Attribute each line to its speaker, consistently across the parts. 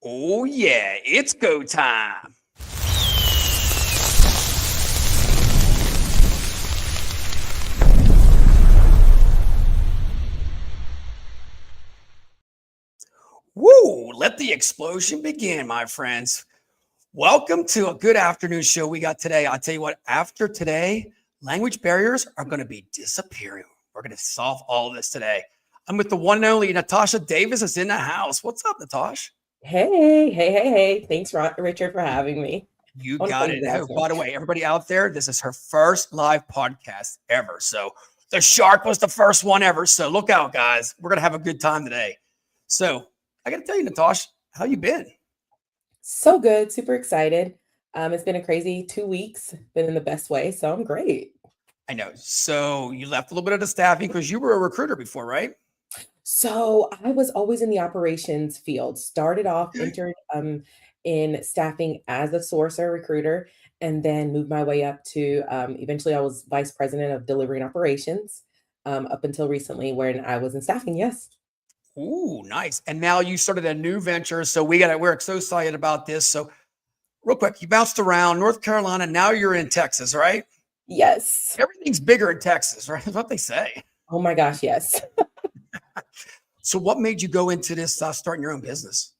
Speaker 1: Oh, yeah, it's go time. Woo! Let the explosion begin, my friends. Welcome to a good afternoon show we got today. I'll tell you what, after today, language barriers are going to be disappearing. We're going to solve all of this today. I'm with the one and only Natasha Davis is in the house. What's up, Natasha?
Speaker 2: Hey. Thanks, Richard, for having me.
Speaker 1: You
Speaker 2: I want to
Speaker 1: got
Speaker 2: say you
Speaker 1: it.
Speaker 2: guys
Speaker 1: Oh,
Speaker 2: know.
Speaker 1: by the way, everybody out there, this is her first live podcast ever. So the shark was the first one ever. So look out, guys. We're going to have a good time today. So I got to tell you, Natasha, how you been?
Speaker 2: So good, super excited. It's been a crazy 2 weeks, been in the best way, so I'm great.
Speaker 1: I know. So you left a little bit of the staffing because you were a recruiter before, right?
Speaker 2: So I was always in the operations field. Started off, entered in staffing as a sourcer recruiter, and then moved my way up to eventually I was vice president of delivery and operations up until recently when I was in staffing. Yes.
Speaker 1: Ooh, nice. And now you started a new venture. So we're so excited about this. So real quick, you bounced around North Carolina. Now you're in Texas, right?
Speaker 2: Yes.
Speaker 1: Everything's bigger in Texas, right? That's what they say.
Speaker 2: Oh my gosh, yes.
Speaker 1: So what made you go into this starting your own business?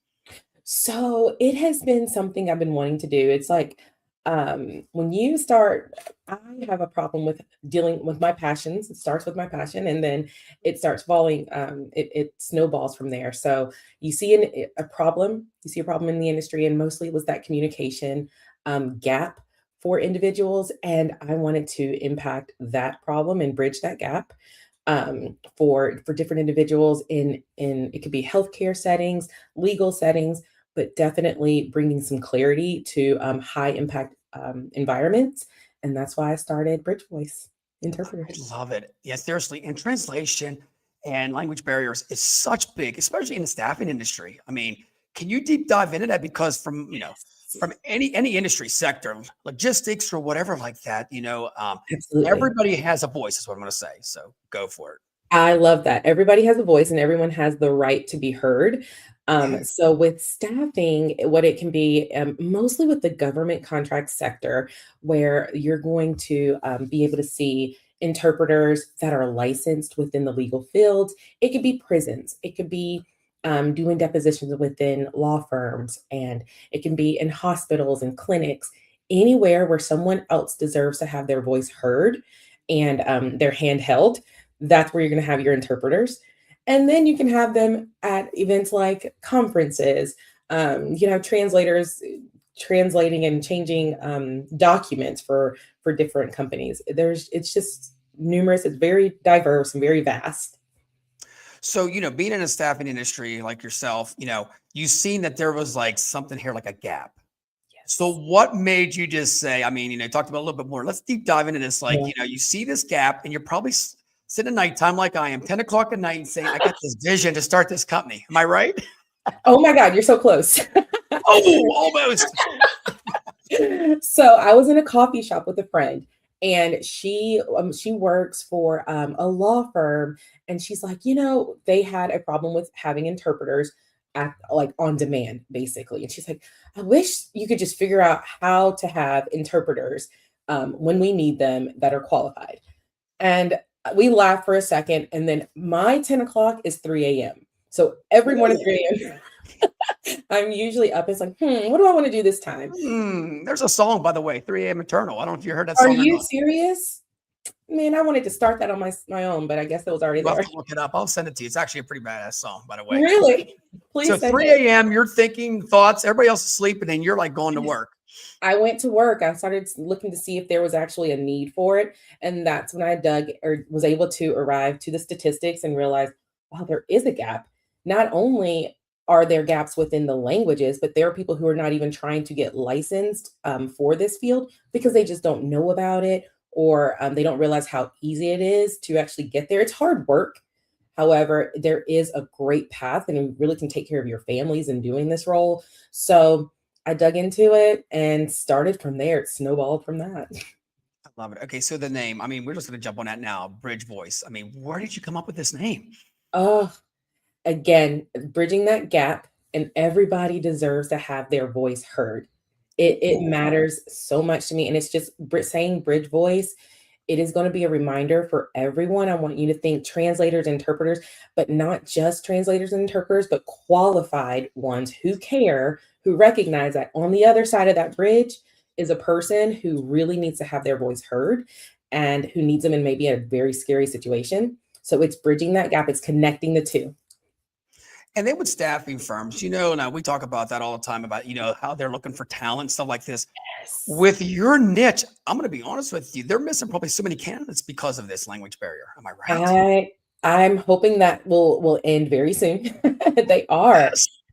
Speaker 2: So it has been something I've been wanting to do. It's like when you start, I have a problem with dealing with my passions. It starts with my passion and then it starts falling, it snowballs from there. So you see a problem, you see a problem in the industry, and mostly it was that communication gap for individuals. And I wanted to impact that problem and bridge that gap for different individuals in it could be healthcare settings, legal settings, but definitely bringing some clarity to high impact environments. And that's why I started Bridge Voice
Speaker 1: I
Speaker 2: Interpreters.
Speaker 1: love it. Yeah, seriously. And translation and language barriers is such big, especially in the staffing industry. I mean, can you deep dive into that? Because from any industry sector, logistics or whatever like that,
Speaker 2: Absolutely.
Speaker 1: everybody has a voice, is what I'm going to say. So go for it.
Speaker 2: I love that. Everybody has a voice and everyone has the right to be heard.
Speaker 1: Yeah.
Speaker 2: So with staffing, what it can be, mostly with the government contract sector, where you're going to be able to see interpreters that are licensed within the legal field. It could be prisons. It could be doing depositions within law firms, and it can be in hospitals and clinics, anywhere where someone else deserves to have their voice heard and their hand held. That's where you're going to have your interpreters. And then you can have them at events like conferences. You can have translators translating and changing documents for different companies. It's just numerous. It's very diverse and very vast.
Speaker 1: So, being in a staffing industry like yourself, you've seen that there was like something here, like a gap. So
Speaker 2: Yes.
Speaker 1: what made you just say, I mean, you talked about a little bit more. Let's deep dive into this. Like,
Speaker 2: Yeah.
Speaker 1: you see this gap and you're probably sitting at nighttime like I am, 10 o'clock at night and saying, I got this vision to start this company. Am I right?
Speaker 2: Oh my God, you're so close.
Speaker 1: Oh, almost.
Speaker 2: So I was in a coffee shop with a friend, and she works for a law firm, and she's like, they had a problem with having interpreters at like on demand, basically. And she's like, I wish you could just figure out how to have interpreters when we need them that are qualified. And we laughed for a second, and then my 10 o'clock is 3 a.m. So every morning,
Speaker 1: Oh,
Speaker 2: 3 a.m. I'm usually up. It's like, what do I want to do this time?
Speaker 1: there's a song, by the way, 3 a.m. Eternal. I don't know if you heard that
Speaker 2: Are
Speaker 1: song or
Speaker 2: you
Speaker 1: not.
Speaker 2: serious? Man, I wanted to start that on my own, but I guess it was already
Speaker 1: You'll have
Speaker 2: there.
Speaker 1: to look it up. I'll send it to you. It's actually a pretty badass song, by the way.
Speaker 2: Really?
Speaker 1: So
Speaker 2: Please send
Speaker 1: 3 a.m., you're thinking thoughts, everybody else is sleeping, and you're like going to
Speaker 2: it.
Speaker 1: work.
Speaker 2: I went to work. I started looking to see if there was actually a need for it. And that's when I dug or was able to arrive to the statistics and realize, wow, there is a gap. Not only are there gaps within the languages, but there are people who are not even trying to get licensed for this field because they just don't know about it, or they don't realize how easy it is to actually get there. It's hard work. However, there is a great path, and you really can take care of your families in doing this role. So, I dug into it and started from there. It snowballed from that.
Speaker 1: I love it. Okay, so the name, I mean, we're just going to jump on that now. Bridge Voice. I mean, where did you come up with this name?
Speaker 2: Oh, again, bridging that gap. and everybody deserves to have their voice heard. It
Speaker 1: Ooh.
Speaker 2: matters so much to me, and it's just saying bridge voice. It is going to be a reminder for everyone. I want you to think translators, interpreters, but not just translators and interpreters, but qualified ones who care, who recognize that on the other side of that bridge is a person who really needs to have their voice heard and who needs them in maybe a very scary situation. So it's bridging that gap, it's connecting the two.
Speaker 1: And then with staffing firms, now we talk about that all the time about, how they're looking for talent, stuff like this.
Speaker 2: Yes.
Speaker 1: With your niche, I'm going to be honest with you, they're missing probably so many candidates because of this language barrier. Am I right?
Speaker 2: I'm hoping that will end very soon. They are.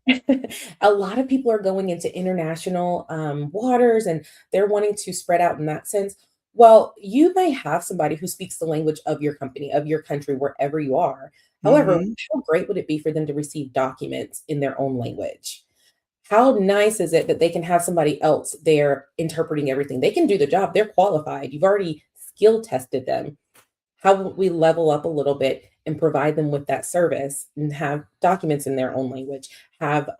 Speaker 1: Yes.
Speaker 2: A lot of people are going into international waters and they're wanting to spread out in that sense. Well, you may have somebody who speaks the language of your company, of your country, wherever you are. However,
Speaker 1: Hmm.
Speaker 2: how great would it be for them to receive documents in their own language? How nice is it that they can have somebody else there interpreting everything? They can do the job, they're qualified. You've already skill tested them. How would we level up a little bit and provide them with that service and have documents in their own language, have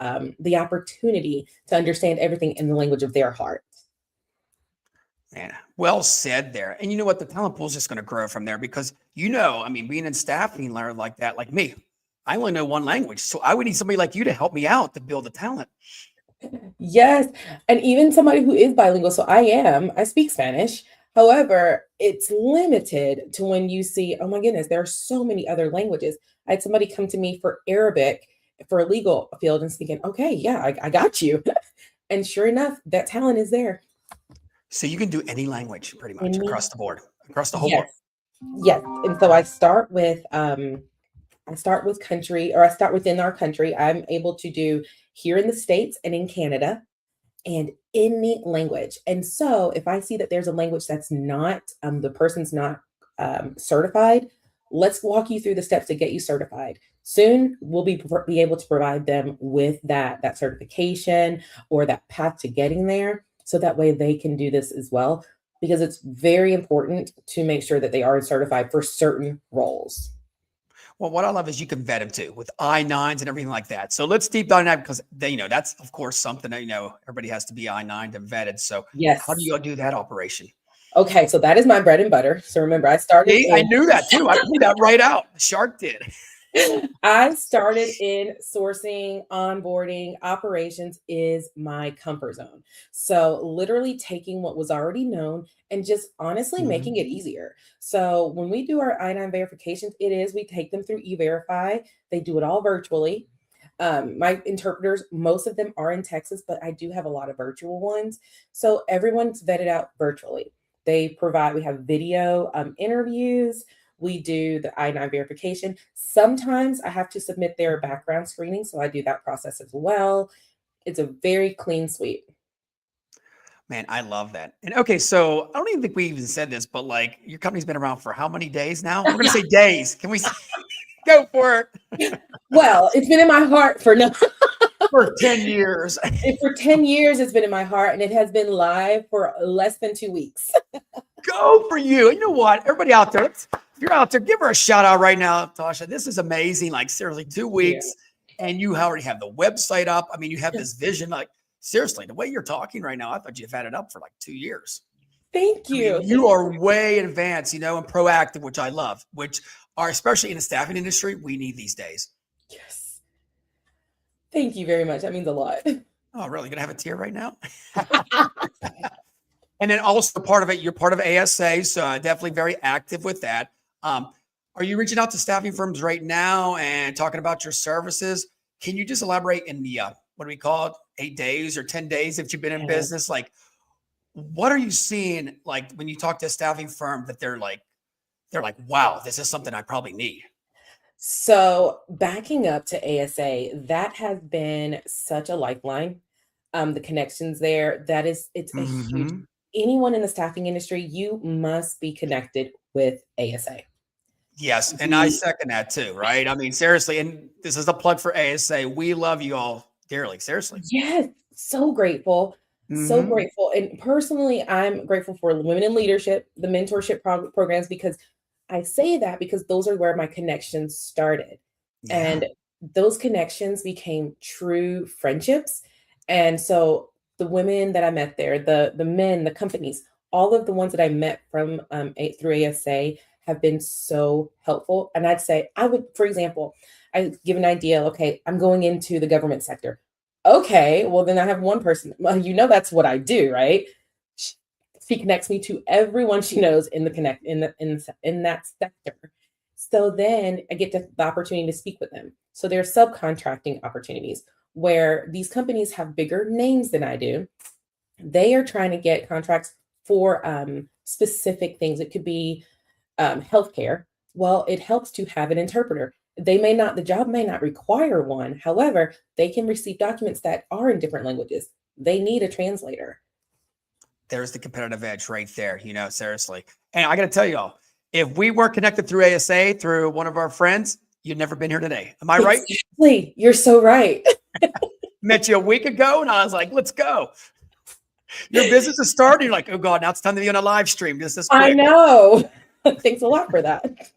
Speaker 2: the opportunity to understand everything in the language of their heart?
Speaker 1: Man, well said there. And you know what? The talent pool is just going to grow from there because, I mean, being in staffing learn like that, like me, I only know one language. So I would need somebody like you to help me out to build the talent.
Speaker 2: Yes, and even somebody who is bilingual, so I speak Spanish. However, it's limited to when you see, oh my goodness, there are so many other languages. I had somebody come to me for Arabic for a legal field and thinking, okay, yeah, I got you. And sure enough, that talent is there.
Speaker 1: So you can do any language pretty much
Speaker 2: Any,
Speaker 1: across the board, across the whole board.
Speaker 2: yes, yes. And so I start with country, or I start within our country. I'm able to do here in the States and in Canada and any language. And so if I see that there's a language that's not, the person's not certified, let's walk you through the steps to get you certified. Soon we'll be able to provide them with that certification or that path to getting there. So that way they can do this as well, because it's very important to make sure that they are certified for certain roles.
Speaker 1: Well, what I love is you can vet them too with I-9s and everything like that. So let's deep dive in that because that's of course something that, everybody has to be I-9 to vetted. So how do
Speaker 2: Yes.
Speaker 1: you do that operation?
Speaker 2: Okay, so that is my bread and butter. So remember, I started
Speaker 1: See, I
Speaker 2: in
Speaker 1: knew that too. I pulled that right out. Shark did.
Speaker 2: I started in sourcing, onboarding, operations is my comfort zone. So, literally taking what was already known and just honestly making
Speaker 1: Mhm.
Speaker 2: it easier. So, when we do our I-9 verifications, we take them through E-Verify. They do it all virtually. My interpreters, most of them are in Texas, but I do have a lot of virtual ones. So, everyone's vetted out virtually. We have video interviews, we do the I-9 verification. Sometimes I have to submit their background screening, so I do that process as well. It's a very clean sweep.
Speaker 1: Man, I love that. And okay, so I don't even think we even said this, but like your company's been around for how many days now? We're gonna say days. Can we go for it?
Speaker 2: Well, it's been in my heart for no
Speaker 1: For 10 years.
Speaker 2: for 10 years it's been in my heart and it has been live for less than 2 weeks.
Speaker 1: Go for you. You know what? Everybody out there, if you're out there, give her a shout out right now, Tasha. This is amazing. Like seriously, 2 weeks,
Speaker 2: Yeah.
Speaker 1: and you already have the website up. I mean, you have this vision. Like seriously, the way you're talking right now, I thought you've had it up for like 2 years.
Speaker 2: Thank
Speaker 1: I mean,
Speaker 2: you.
Speaker 1: you are way advanced, and proactive, which I love, which are especially in the staffing industry, we need these days.
Speaker 2: Yes. Thank you very much. That means a lot.
Speaker 1: Oh, really? Gonna have a tear right now? And then also part of it, you're part of ASA, so definitely very active with that. Um, are you reaching out to staffing firms right now and talking about your services? Can you just elaborate in the what do we call it, 8 days or 10 days if you've been in
Speaker 2: Yeah.
Speaker 1: business? Like, what are you seeing? Like when you talk to a staffing firm that they're like, wow, this is something I probably need.
Speaker 2: So, backing up to ASA, that has been such a lifeline. The connections there, it's a huge,
Speaker 1: Hmm.
Speaker 2: anyone in the staffing industry, you must be connected with ASA.
Speaker 1: Yes, and I
Speaker 2: We
Speaker 1: second that too. Right? I mean, seriously, and this is a plug for ASA. We love you all dearly. Seriously.
Speaker 2: Yes, so grateful, so
Speaker 1: Hmm.
Speaker 2: grateful. And personally, I'm grateful for women in leadership, the mentorship programs, because I say that because those are where my connections started.
Speaker 1: Yeah.
Speaker 2: And those connections became true friendships. And so the women that I met there, the men, the companies, all of the ones that I met from through ASA have been so helpful. And I'd say I would, for example, I give an idea. Okay, I'm going into the government sector. Okay, well then I have one person. Well, that's what I do, right? She, she connects me to everyone she knows in the connect in that sector. So then I get the opportunity to speak with them. So there are subcontracting opportunities where these companies have bigger names than I do. They are trying to get contracts for specific things. It could be healthcare. Well, it helps to have an interpreter. The job may not require one. However, they can receive documents that are in different languages. They need a translator.
Speaker 1: There's the competitive edge right there, seriously. And I got to tell y'all, if we weren't connected through ASA, through one of our friends, you'd never been here today. Am I right?
Speaker 2: Exactly. You're so right.
Speaker 1: Met you a week ago and I was like, let's go. Your business is starting. You're like, oh God, now it's time to be on a live stream. This is quick.
Speaker 2: I know. Thanks a lot for that.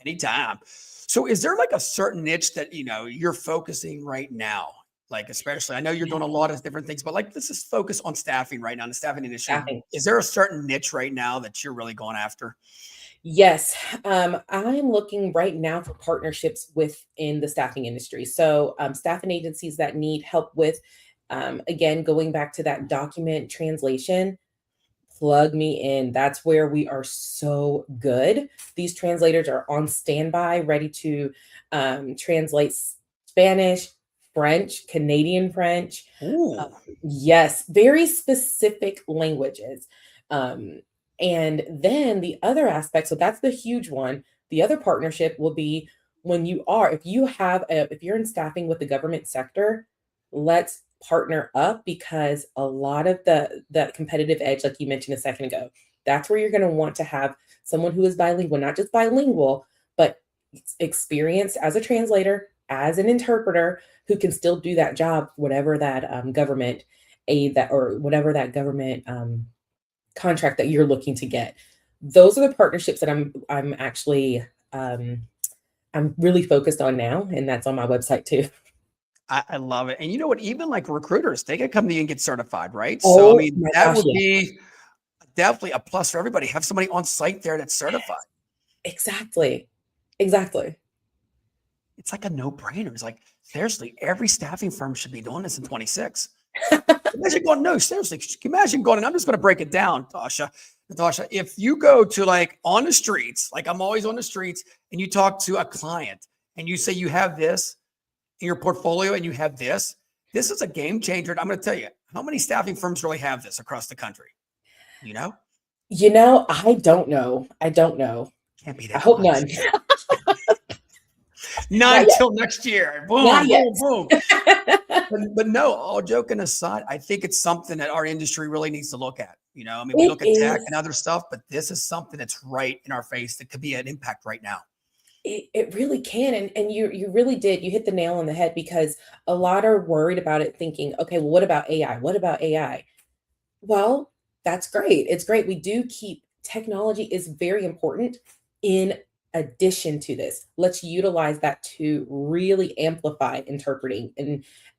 Speaker 1: Anytime. So is there like a certain niche that, you're focusing right now? Like, especially, I know you're doing a lot of different things, but like, let's just focus on staffing right now in the staffing industry.
Speaker 2: Staffing.
Speaker 1: Is there a certain niche right now that you're really going after?
Speaker 2: Yes, I'm looking right now for partnerships within the staffing industry. So, staffing agencies that need help with, again, going back to that document translation, plug me in. That's where we are so good. These translators are on standby, ready to translate Spanish, French, Canadian French. Yes, very specific languages. And then the other aspect, so that's the huge one. The other partnership will be if you're in staffing with the government sector, let's partner up because a lot of the competitive edge, like you mentioned a second ago, that's where you're going to want to have someone who is bilingual, not just bilingual, but experienced as a translator, as an interpreter, who can still do that job, whatever that government aid that or whatever that government contract that you're looking to get. Those are the partnerships that I'm actually I'm really focused on now, and that's on my website too.
Speaker 1: I love it. And you know what? Even like recruiters, they can come to you and get certified, right?
Speaker 2: Oh,
Speaker 1: So, I mean,
Speaker 2: my
Speaker 1: that
Speaker 2: gosh,
Speaker 1: would
Speaker 2: yeah.
Speaker 1: be definitely a plus for everybody. Have somebody on site there that's certified.
Speaker 2: Exactly. Exactly.
Speaker 1: It's like a no-brainer. It's like, seriously, every staffing firm should be doing this in 26. Imagine going, no, seriously, imagine going, and I'm just going to break it down, Natasha, if you go to like on the streets, like I'm always on the streets, and you talk to a client and you say you have this in your portfolio and you have this is a game changer. I'm going to tell you, how many staffing firms really have this across the country? You know?
Speaker 2: I don't know. I don't know.
Speaker 1: Can't be
Speaker 2: I
Speaker 1: that
Speaker 2: hope
Speaker 1: much.
Speaker 2: none.
Speaker 1: None till next year. Boom,
Speaker 2: Not yet.
Speaker 1: boom, boom. But no, all joking aside, I think it's something that our industry really needs to look at. I mean, we look at tech and other stuff, but this is something that's right in our face that could be an impact right now.
Speaker 2: It really can. And you really did. You hit the nail on the head because a lot are worried about it, thinking, okay, well, what about AI? What about AI? Well, that's great. It's great. We do keep technology is very important in addition to this. Let's utilize that to really amplify interpreting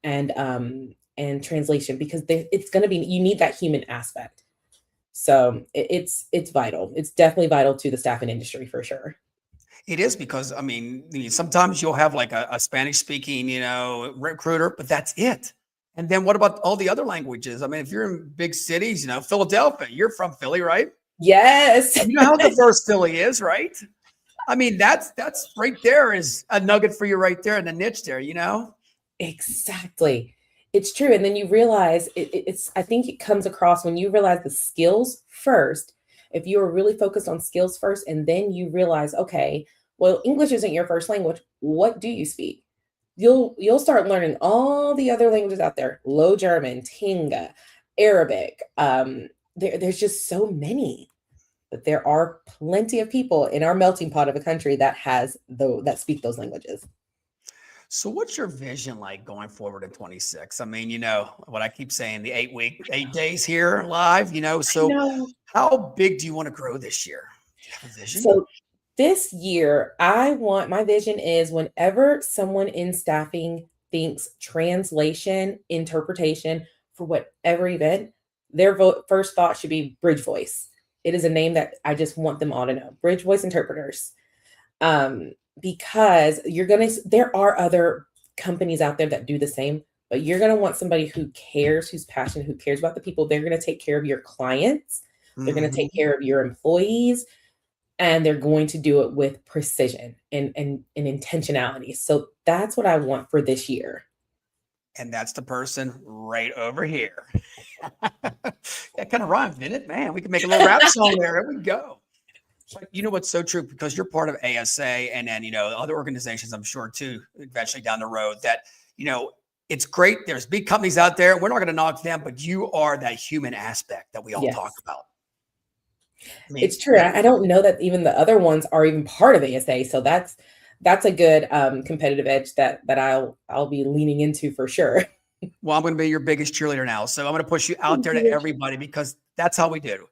Speaker 2: and translation because it's going to be you need that human aspect. So it's vital. It's definitely vital to the staffing industry for sure.
Speaker 1: It is because, I mean, sometimes you'll have like a Spanish speaking, recruiter, but that's it. And then what about all the other languages? I mean, if you're in big cities, Philadelphia, you're from Philly, right?
Speaker 2: Yes.
Speaker 1: You know how diverse Philly is, right? I mean, that's right there is a nugget for you right there in the niche there,
Speaker 2: Exactly. It's true. And then you realize I think it comes across when you realize the skills first. If you are really focused on skills first, and then you realize, okay, well, English isn't your first language. What do you speak? You'll start learning all the other languages out there: Low German, Tinga, Arabic. There's just so many, but there are plenty of people in our melting pot of a country that that speak those languages.
Speaker 1: So what's your vision like going forward in 26? I mean, what I keep saying, the 8 days here live, so
Speaker 2: No.
Speaker 1: how big do you want to grow this year? Do you have a vision?
Speaker 2: So This year, my vision is whenever someone in staffing thinks translation, interpretation for whatever event, their first thought should be Bridge Voice. It is a name that I just want them all to know. Bridge Voice interpreters. Um, because there are other companies out there that do the same, but you're gonna want somebody who cares, who's passionate, who cares about the people. They're gonna take care of your clients. They're gonna take
Speaker 1: Mhm.
Speaker 2: care of your employees, and they're going to do it with precision and intentionality. So that's what I want for this year.
Speaker 1: And that's the person right over here. That kind of rhymes, didn't it? Man, we can make a little rap song there. There we go. But you know what's so true because you're part of ASA and then, other organizations, I'm sure too, eventually down the road that, you know, it's great. There's big companies out there. We're not going to knock them, but you are that human aspect that we all talk
Speaker 2: Yes,
Speaker 1: about. I mean,
Speaker 2: it's true. I don't know that even the other ones are even part of ASA. So that's a good competitive edge that I'll be leaning into for sure.
Speaker 1: well, I'm going to be your biggest cheerleader now. So I'm going to push you out
Speaker 2: Thank
Speaker 1: there to
Speaker 2: you.
Speaker 1: everybody because that's how we do.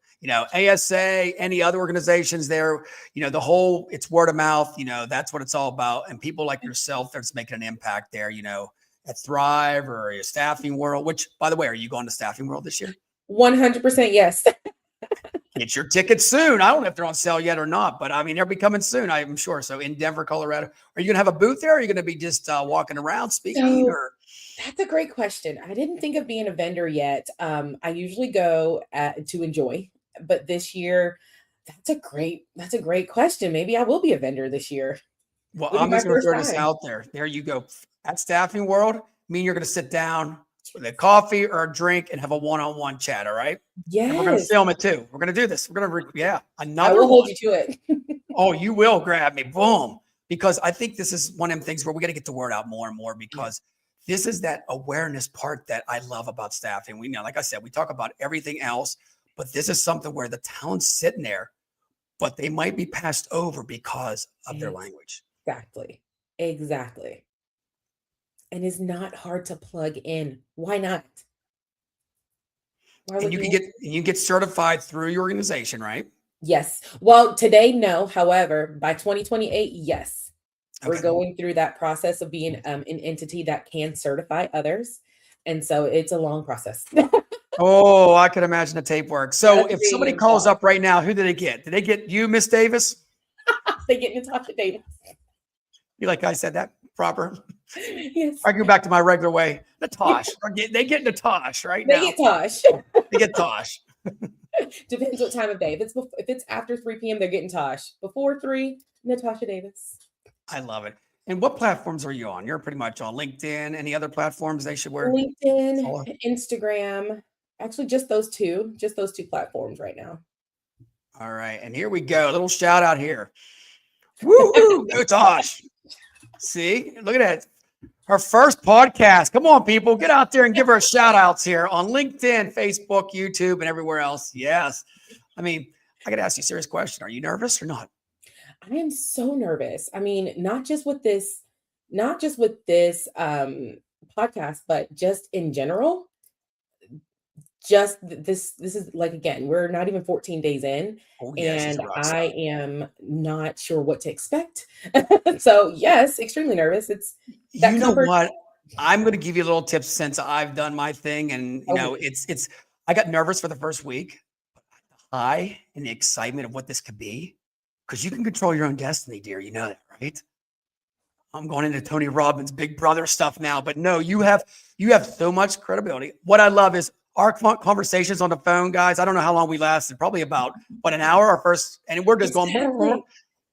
Speaker 1: ASA, any other organizations there, it's word of mouth, that's what it's all about. And people like yourself that's making an impact there, at Thrive or your Staffing World, which by the way, are you going to Staffing World this year?
Speaker 2: 100% yes.
Speaker 1: Get your tickets soon. I don't know if they're on sale yet or not, but I mean, they'll be coming soon, I'm sure. So in Denver, Colorado, are you going to have a booth there? Or are you going to be just walking around speaking
Speaker 2: So
Speaker 1: or?
Speaker 2: that's a great question. I didn't think of being a vendor yet. I usually go to enjoy, but this year, that's a great question. Maybe I will be a vendor this year.
Speaker 1: Well,
Speaker 2: It'll be
Speaker 1: I'm
Speaker 2: my
Speaker 1: just going to
Speaker 2: first
Speaker 1: throw this
Speaker 2: time.
Speaker 1: out there. There you go. At Staffing World, me and you're going to sit down with a coffee or a drink and have a one-on-one chat. All right. And we're going to
Speaker 2: Yes,
Speaker 1: film it too. We're going to do this. We're going to, yeah,
Speaker 2: I
Speaker 1: another
Speaker 2: will
Speaker 1: one.
Speaker 2: hold you to it.
Speaker 1: Oh, you will grab me. Boom. Because I think this is one of them things where we got to get the word out more and more
Speaker 2: Yeah.
Speaker 1: because this is that awareness part that I love about staffing. We know, like I said, we talk about everything else, but this is something where the talent's sitting there, but they might be passed over because of their language.
Speaker 2: Exactly. Exactly. And it's not hard to plug in. Why not? Why
Speaker 1: And
Speaker 2: would
Speaker 1: you
Speaker 2: you
Speaker 1: can
Speaker 2: want
Speaker 1: get you get certified through your organization, right?
Speaker 2: Yes. Well, today, no. However, by 2028, yes. We're
Speaker 1: Okay.
Speaker 2: going through that process of being an entity that can certify others. And so it's a long process.
Speaker 1: Oh, I can imagine the tape work. So
Speaker 2: That's
Speaker 1: if
Speaker 2: being
Speaker 1: somebody
Speaker 2: in
Speaker 1: calls
Speaker 2: charge.
Speaker 1: up right now, who did they get? Did they get you, Miss Davis?
Speaker 2: They get Natasha Davis.
Speaker 1: You like I said that proper?
Speaker 2: Yes.
Speaker 1: I go back to my regular way. Natosh. They get Natosh right
Speaker 2: They
Speaker 1: now.
Speaker 2: get Tosh.
Speaker 1: They get Tosh.
Speaker 2: Depends what time of day. If it's after 3 p.m., they're getting Tosh. Before 3, Natasha Davis.
Speaker 1: I love it. And what platforms are you on? You're pretty much on LinkedIn. Any other platforms they should wear?
Speaker 2: LinkedIn,
Speaker 1: Follow?
Speaker 2: Instagram. Actually, just those two platforms right now.
Speaker 1: All right. And here we go. A little shout out here. Woohoo! Go Tosh. See, look at that. Her first podcast. Come on, people, get out there and give her a shout outs here on LinkedIn, Facebook, YouTube, and everywhere else. Yes. I mean, I got to ask you a serious question. Are you nervous or not?
Speaker 2: I am so nervous. I mean, not just with this podcast, but just in general. This is like again, we're not even 14 days in,
Speaker 1: Oh, yeah, she's
Speaker 2: and
Speaker 1: a rock star.
Speaker 2: I am not sure what to expect. So yes, extremely nervous. It's that
Speaker 1: You know
Speaker 2: comfort.
Speaker 1: what? I'm going to give you a little tips since I've done my thing. And,
Speaker 2: Oh,
Speaker 1: I got nervous for the first week, high in the excitement of what this could be because you can control your own destiny, dear. You know that, right? I'm going into Tony Robbins' Big Brother stuff now, but no, you have so much credibility. What I love is our conversations on the phone, guys. I don't know how long we lasted, probably about an hour. Our first, and we're just going,
Speaker 2: exactly.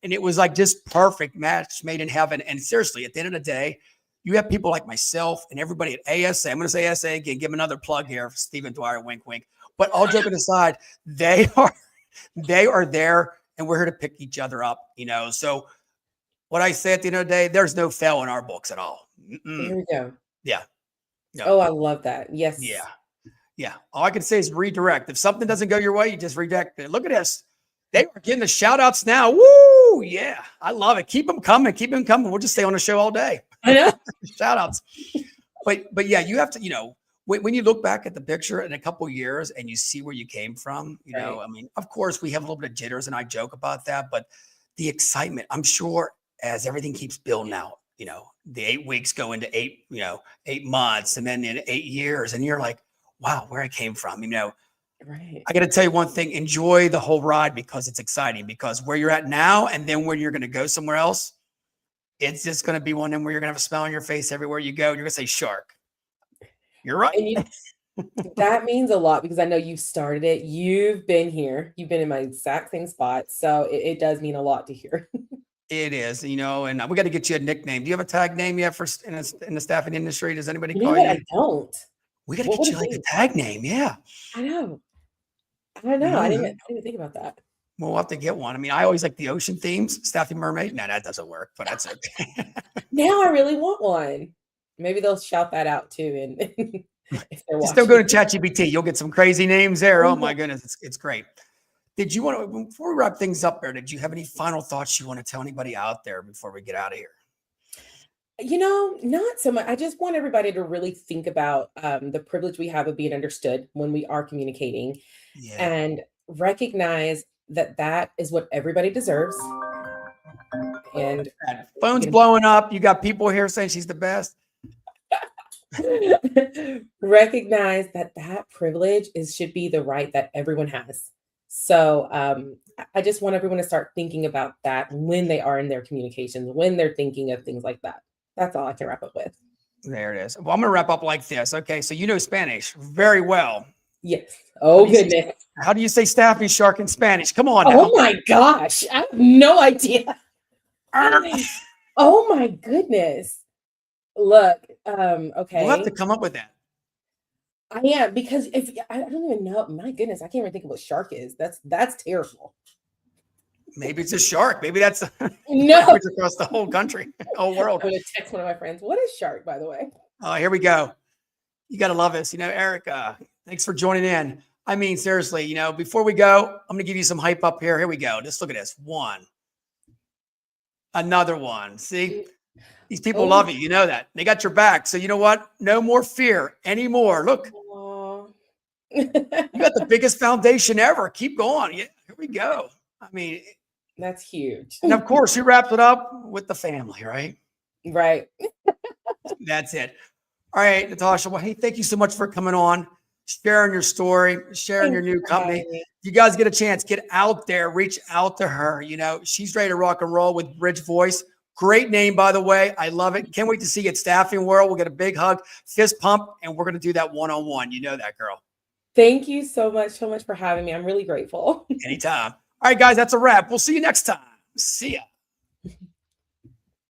Speaker 1: and it was like just perfect match made in heaven. And seriously, at the end of the day, you have people like myself and everybody at ASA. I'm going to say ASA again, give another plug here for Stephen Dwyer, wink, wink. But all joking aside, they are there, and we're here to pick each other up. So what I say at the end of the day, there's no fail in our books at all.
Speaker 2: There
Speaker 1: Mm-mm.
Speaker 2: we go.
Speaker 1: Yeah, no,
Speaker 2: Oh, I love that.
Speaker 1: yeah,
Speaker 2: Yes.
Speaker 1: yeah. All I can say is redirect. If something doesn't go your way, you just redirect it. Look at this. They are getting the shout outs now. Woo! Yeah, I love it. Keep them coming. Keep them coming. We'll just stay on the show all day.
Speaker 2: I know.
Speaker 1: Shout outs. But yeah, you have to, when you look back at the picture in a couple of years and you see where you came from,
Speaker 2: Right.
Speaker 1: I mean, of course we have a little bit of jitters and I joke about that, but the excitement. I'm sure as everything keeps building out, the 8 weeks go into 8 months and then in 8 years. And you're like, wow, where I came from,
Speaker 2: Right.
Speaker 1: I got to tell you one thing, enjoy the whole ride because it's exciting, because where you're at now and then when you're going to go somewhere else, it's just going to be one of them where you're going to have a smile on your face everywhere you go. You're going to say shark. You're right.
Speaker 2: And that means a lot because I know you've started it. You've been here. You've been in my exact same spot. So it does mean a lot to hear.
Speaker 1: It is, and we got to get you a nickname. Do you have a tag name yet in the staffing industry? Does anybody
Speaker 2: You know
Speaker 1: call
Speaker 2: what?
Speaker 1: you?
Speaker 2: I don't.
Speaker 1: We got to
Speaker 2: What
Speaker 1: get
Speaker 2: would
Speaker 1: you
Speaker 2: it
Speaker 1: like a
Speaker 2: be?
Speaker 1: tag name. Yeah.
Speaker 2: I know. I know. I didn't even think about that.
Speaker 1: We'll have to get one. I mean, I always like the ocean themes, Staffing Mermaid. No, that doesn't work, but that's okay.
Speaker 2: Now I really want one. Maybe they'll shout that out too. And if they're
Speaker 1: Just don't go
Speaker 2: watching.
Speaker 1: to ChatGPT. You'll get some crazy names there. Oh
Speaker 2: Oh,
Speaker 1: my goodness, it's great. Did you want to, before we wrap things up there, did you have any final thoughts you want to tell anybody out there before we get out of here?
Speaker 2: Not so much. I just want everybody to really think about the privilege we have of being understood when we are communicating
Speaker 1: Yeah.
Speaker 2: and recognize that that is what everybody deserves. And
Speaker 1: That phone's blowing up. You got people here saying she's the best.
Speaker 2: recognize that that privilege should be the right that everyone has. So I just want everyone to start thinking about that when they are in their communications, when they're thinking of things like that. That's all I can wrap up with.
Speaker 1: There it is. Well, I'm going to wrap up like this. Okay. So you know Spanish very well.
Speaker 2: Yes. Oh, goodness.
Speaker 1: How do you say staffing shark in Spanish? Come on now.
Speaker 2: Oh, my gosh. I have no idea. Oh, my goodness. Look, okay.
Speaker 1: We'll have to come up with that.
Speaker 2: I am, because if I don't even know, my goodness, I can't even think of what shark is. That's terrible.
Speaker 1: Maybe it's a shark. Maybe that's
Speaker 2: No.
Speaker 1: across the whole country, whole world.
Speaker 2: I'm gonna text one of my friends. What is shark, by the way?
Speaker 1: Oh, here we go. You got to love us. Erica, thanks for joining in. I mean, seriously, before we go, I'm going to give you some hype up here. Here we go. Just look at this. One. Another one. See? These people love you. You know that. They got your back. So you know what? No more fear anymore. Look. You got the biggest foundation ever. Keep going. Yeah, here we go. I mean,
Speaker 2: that's huge.
Speaker 1: And of course, you wrapped it up with the family, right?
Speaker 2: Right.
Speaker 1: That's it. All right, Natasha. Well, hey, thank you so much for coming on, sharing your story, sharing your new company. If you guys get a chance, get out there, reach out to her. She's ready to rock and roll with Bridge Voice. Great name, by the way. I love it. Can't wait to see you at Staffing World. We'll get a big hug, fist pump, and we're going to do that one-on-one. You know that, girl.
Speaker 2: Thank you so much for having me. I'm really grateful.
Speaker 1: Anytime. All right, guys, that's a wrap. We'll see you next time. See ya.